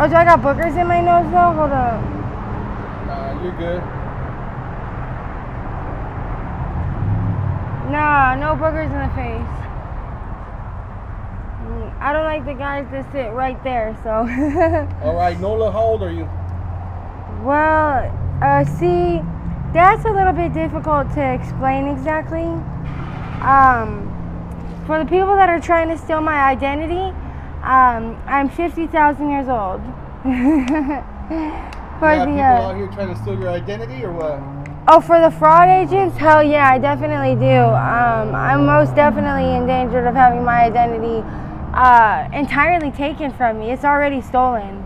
Oh, do I got boogers in my nose though? Hold up. Nah, you're good. Nah, no boogers in the face. I don't like the guys that sit right there, so. All right, Nola, how old are you? Well, see, that's a little bit difficult to explain exactly. For the people that are trying to steal my identity, I'm 50,000 years old. For you have people out here trying to steal your identity or what? Oh, for the fraud agents? Hell yeah, I definitely do. I'm most definitely in danger of having my identity entirely taken from me. It's already stolen.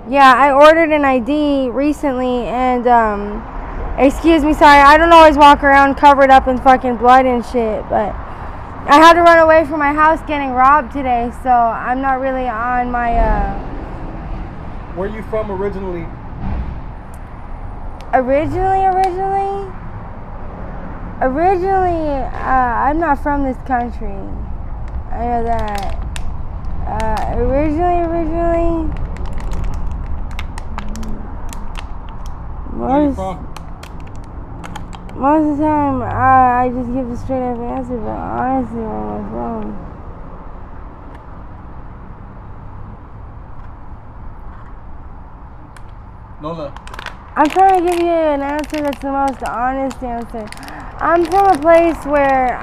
Yeah, I ordered an ID recently and, excuse me, sorry, I don't always walk around covered up in fucking blood and shit, but I had to run away from my house getting robbed today, so I'm not really on my, Where are you from originally? Originally, I'm not from this country. I know that. Originally. Where are you from? Most of the time, I just give a straight up answer, but honestly, where am I from? Nola. I'm trying to give you an answer that's the most honest answer. I'm from a place where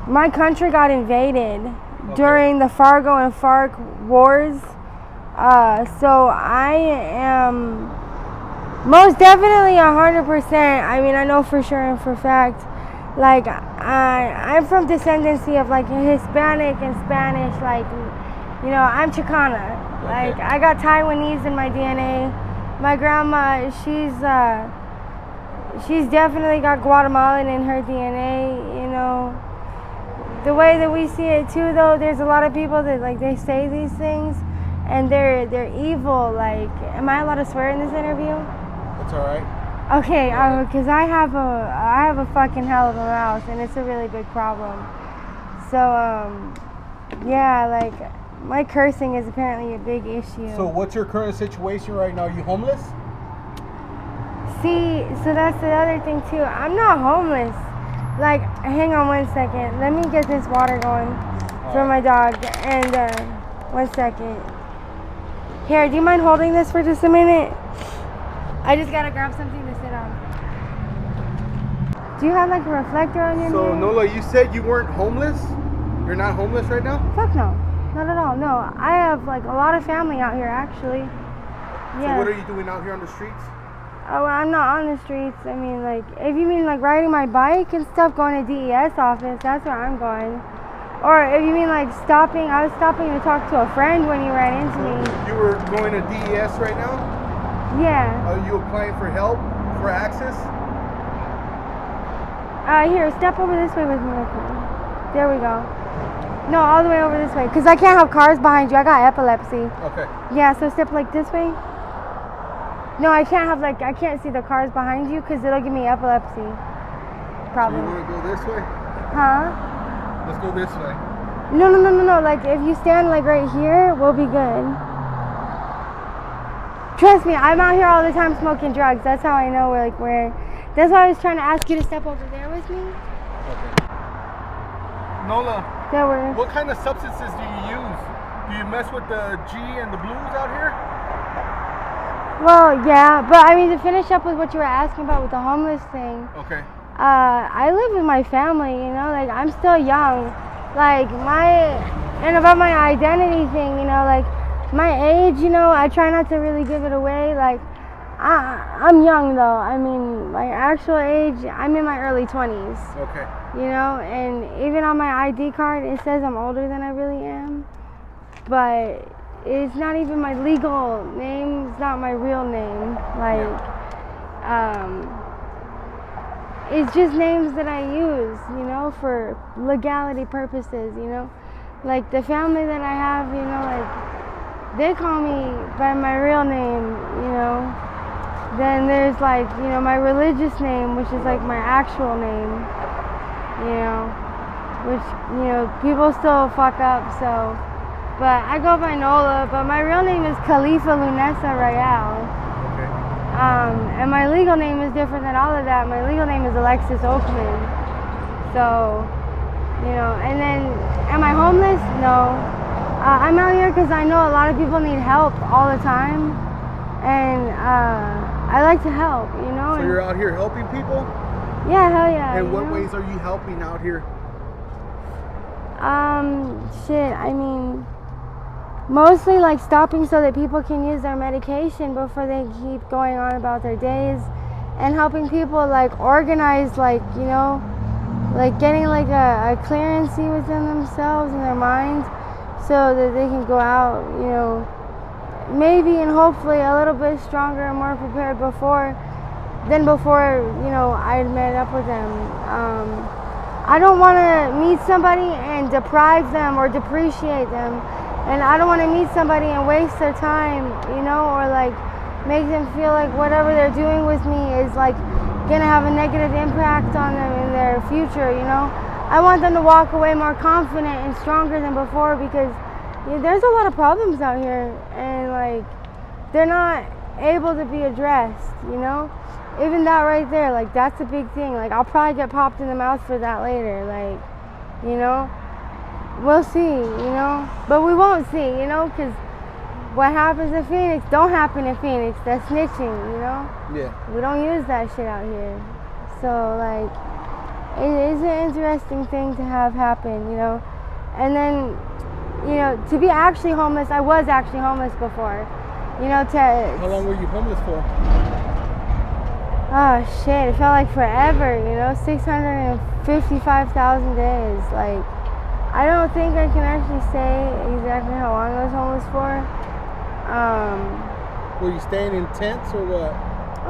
my country got invaded during the Fargo and FARC wars. So I am most definitely 100%. I mean, I know for sure and for fact. Like I'm from descendancy of like Hispanic and Spanish. Like, you know, I'm Chicana. Like, I got Taiwanese in my DNA. My grandma, she's definitely got Guatemalan in her DNA, you know. The way that we see it too, though, there's a lot of people that, like, they say these things and they're evil. Like, am I allowed to swear in this interview? That's all right. Okay, because I have a fucking hell of a mouth and it's a really big problem. So, yeah, like, my cursing is apparently a big issue. So what's your current situation right now? Are you homeless? See, so that's the other thing too. I'm not homeless. Like, hang on 1 second. Let me get this water going for my dog. And 1 second. Here, do you mind holding this for just a minute? I just gotta grab something to sit on. Do you have like a reflector on your So Nola, you said you weren't homeless? You're not homeless right now? Fuck no. Not at all. No, I have like a lot of family out here actually. Yeah. So what are you doing out here on the streets? Oh, well, I'm not on the streets. I mean, like, if you mean like riding my bike and stuff, going to DES office, that's where I'm going. Or if you mean like stopping, I was stopping to talk to a friend when you ran into me. You were going to DES right now? Yeah. Are you applying for help, for access? Here, step over this way with me real quick. There we go. No, all the way over this way, because I can't have cars behind you. I got epilepsy. Okay. Yeah, so step like this way. No, I can't have like, I can't see the cars behind you because it'll give me epilepsy. Problem. So you want to go this way? Huh? Let's go this way. No. Like, if you stand like right here, we'll be good. Trust me, I'm out here all the time smoking drugs. That's how I know where. That's why I was trying to ask you to step over there with me. Okay. Nola, what kind of substances do you use? Do you mess with the G and the blues out here? Well, yeah, but I mean, to finish up with what you were asking about with the homeless thing. Okay. I live with my family, you know, like, I'm still young. Like, and about my identity thing, you know, like, my age, you know, I try not to really give it away. Like, I'm young, though. I mean, my actual age, I'm in my early 20s. Okay. You know, and even on my ID card, it says I'm older than I really am. But it's not even my legal name. It's not my real name. Like, it's just names that I use, you know, for legality purposes, you know. Like, the family that I have, you know, like, they call me by my real name, you know. Then there's, like, you know, my religious name, which is, like, my actual name, you know. Which, you know, people still fuck up, so But I go by Nola, but my real name is Khalifa Lunesa Royale. Okay. And my legal name is different than all of that. My legal name is Alexis Oakman. So, you know, and then, am I homeless? No. I'm out here because I know a lot of people need help all the time. And I like to help, you know. So you're out here helping people? Yeah, hell yeah. And what ways are you helping out here? Shit, I mean, mostly like stopping so that people can use their medication before they keep going on about their days, and helping people like organize, like, you know, like getting like a clearancy within themselves and their minds so that they can go out, you know, maybe and hopefully a little bit stronger and more prepared than before, you know, I met up with them. I don't want to meet somebody and deprive them or depreciate them. And I don't want to meet somebody and waste their time, you know, or like make them feel like whatever they're doing with me is like going to have a negative impact on them in their future, you know. I want them to walk away more confident and stronger than before, because there's a lot of problems out here and like they're not able to be addressed, you know. Even that right there, like that's a big thing. Like I'll probably get popped in the mouth for that later, like, you know. We'll see, you know, but we won't see, you know, because what happens in Phoenix don't happen in Phoenix. That's snitching, you know. Yeah. We don't use that shit out here. So like, it is an interesting thing to have happen, you know. And then, you know, to be actually homeless, I was actually homeless before, you know. How long were you homeless for? Oh shit, it felt like forever, you know, 655,000 days. Like, I don't think I can actually say exactly how long I was homeless for. Were you staying in tents or what?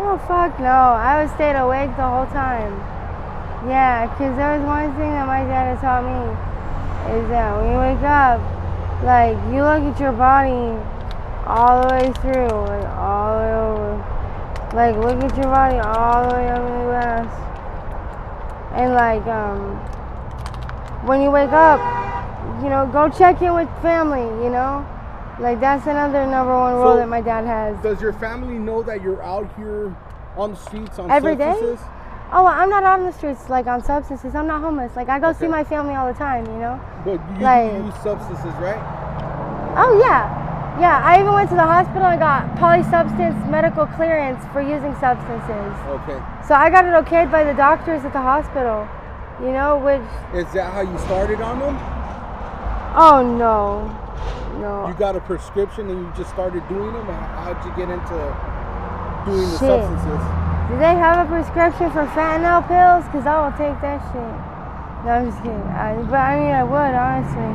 Oh fuck no, I was staying awake the whole time. Yeah, because there was one thing that my dad had taught me, is that when you wake up, like, you look at your body all the way through, like all the way over. Like, look at your body all the way up in the glass. And like, when you wake up, you know, go check in with family, you know? Like, that's another number one rule that my dad has. Does your family know that you're out here on the streets on every substances? Day? Oh, well, I'm not out on the streets, like, on substances. I'm not homeless. Like, I go see my family all the time, you know? But you like, use substances, right? Oh, yeah. Yeah, I even went to the hospital and got polysubstance medical clearance for using substances. Okay. So I got it okayed by the doctors at the hospital, you know, which... Is that how you started on them? Oh, no. No. You got a prescription and you just started doing them? Or how'd you get into doing the substances? Do they have a prescription for fentanyl pills? Because I will take that shit. No, I'm just kidding. I mean, I would, honestly.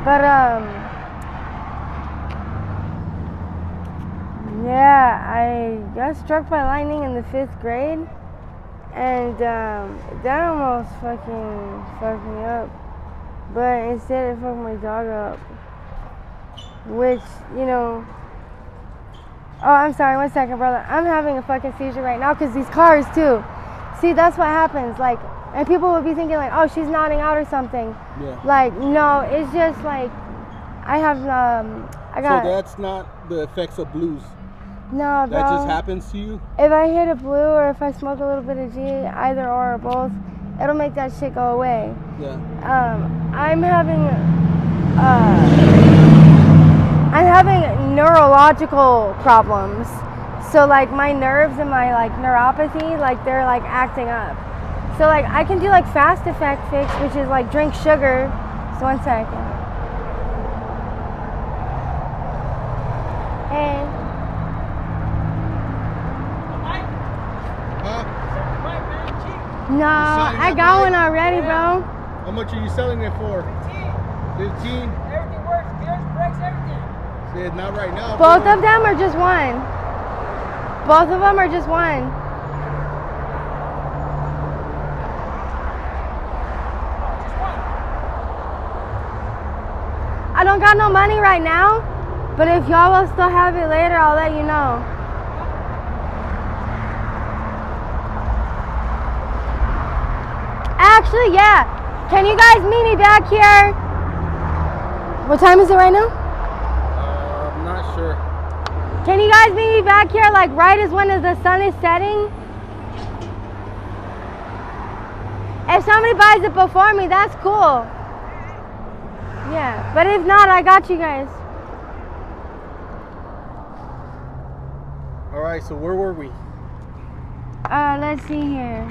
But, yeah, I got struck by lightning in the 5th grade, and that almost fucking fucked me up. But instead, it fucked my dog up. Which, you know... Oh, I'm sorry, 1 second, brother. I'm having a fucking seizure right now because these cars, too. See, that's what happens. Like, and people would be thinking, like, oh, she's nodding out or something. Yeah. Like, no, it's just like, I have, I got... So that's not the effects of blues? No, bro. That just happens to you? If I hit a blue or if I smoke a little bit of G, either or both, it'll make that shit go away. Yeah. I'm having neurological problems. So like my nerves and my like neuropathy, like they're like acting up. So like I can do like fast effect fix, which is like drink sugar. So 1 second. And no, I got one already, bro. How much are you selling it for? 15. 15? Everything works. Gears, brakes, everything. See, not right now. Both of them or just one? Both of them or just one? Just one. I don't got no money right now, but if y'all will still have it later, I'll let you know. Actually, yeah. Can you guys meet me back here? What time is it right now? Can you guys meet me back here like right as when the sun is setting? If somebody buys it before me, that's cool. Yeah, but if not, I got you guys. All right, so where were we? Let's see here.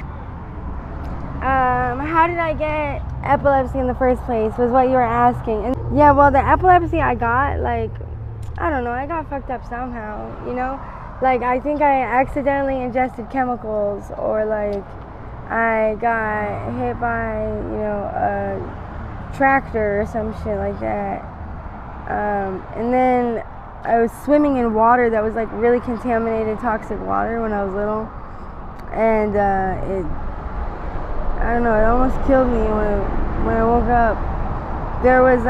How did I get epilepsy in the first place was what you were asking. And yeah, well, the epilepsy I got, like, I don't know, I got fucked up somehow, you know? Like, I think I accidentally ingested chemicals, or like I got hit by, you know, a tractor or some shit like that. And then I was swimming in water that was like really contaminated, toxic water when I was little. And I don't know, it almost killed me when I woke up. There was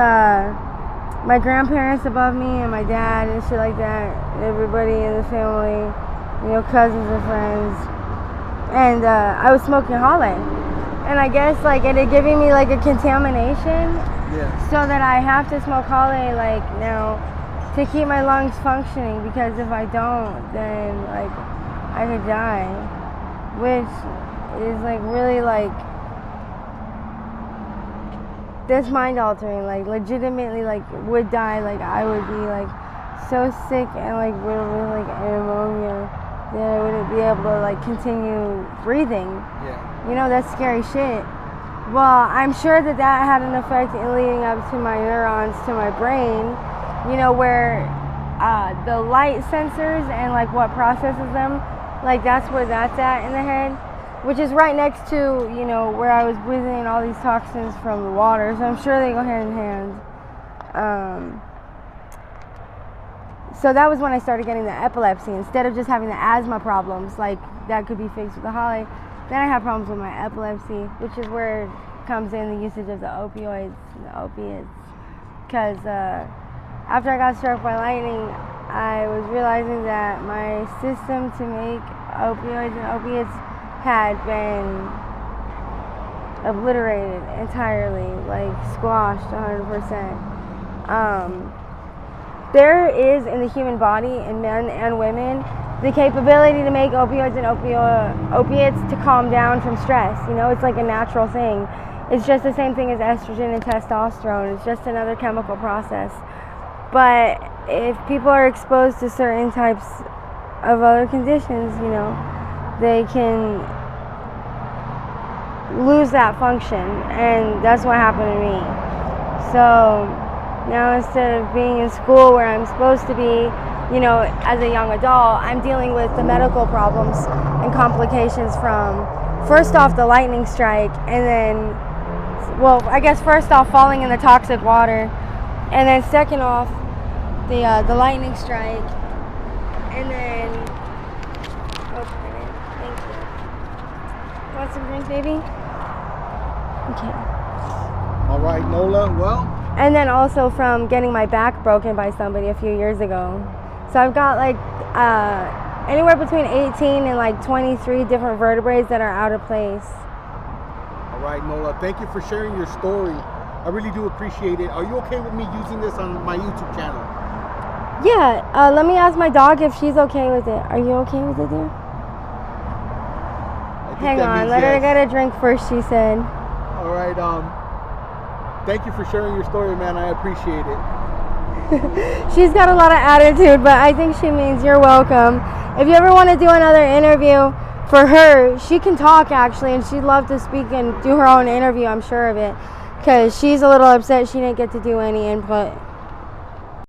my grandparents above me and my dad and shit like that, and everybody in the family, you know, cousins and friends. And I was smoking Holly. And I guess like it had given me like a contamination. Yeah. So that I have to smoke Holly like now to keep my lungs functioning, because if I don't, then like I could die. Which is like really like, that's mind altering, like legitimately like would die, like I would be like so sick and like really like pneumonia that I wouldn't be able to like continue breathing. Yeah. You know, that's scary shit. Well, I'm sure that had an effect in leading up to my neurons, to my brain, you know, where the light sensors and like what processes them, like that's where that's at in the head, which is right next to, you know, where I was breathing in all these toxins from the water. So I'm sure they go hand in hand. So that was when I started getting the epilepsy. Instead of just having the asthma problems, like that could be fixed with the Holly, then I had problems with my epilepsy, which is where it comes in the usage of the opioids, the opiates. Because after I got struck by lightning, I was realizing that my system to make opioids and opiates had been obliterated entirely, like squashed 100%. There is in the human body, in men and women, the capability to make opioids and opiates to calm down from stress. You know, it's like a natural thing. It's just the same thing as estrogen and testosterone. It's just another chemical process. But if people are exposed to certain types of other conditions, you know, they can lose that function, and that's what happened to me. So now instead of being in school where I'm supposed to be, you know, as a young adult, I'm dealing with the medical problems and complications from, first off, the lightning strike, and then, well, I guess first off, falling in the toxic water, and then second off, the lightning strike, and then, okay, thank you. Want some drink, baby? Okay. All right, Nola, well. And then also from getting my back broken by somebody a few years ago. So I've got like anywhere between 18 and like 23 different vertebrae that are out of place. All right, Nola, thank you for sharing your story. I really do appreciate it. Are you okay with me using this on my YouTube channel? Yeah, let me ask my dog if she's okay with it. Are you okay with it, dear? Hang on, let her get a drink first, she said. All right, thank you for sharing your story, man. I appreciate it. She's got a lot of attitude, but I think she means you're welcome. If you ever want to do another interview for her, she can talk actually, and she'd love to speak and do her own interview, I'm sure of it, because she's a little upset she didn't get to do any input.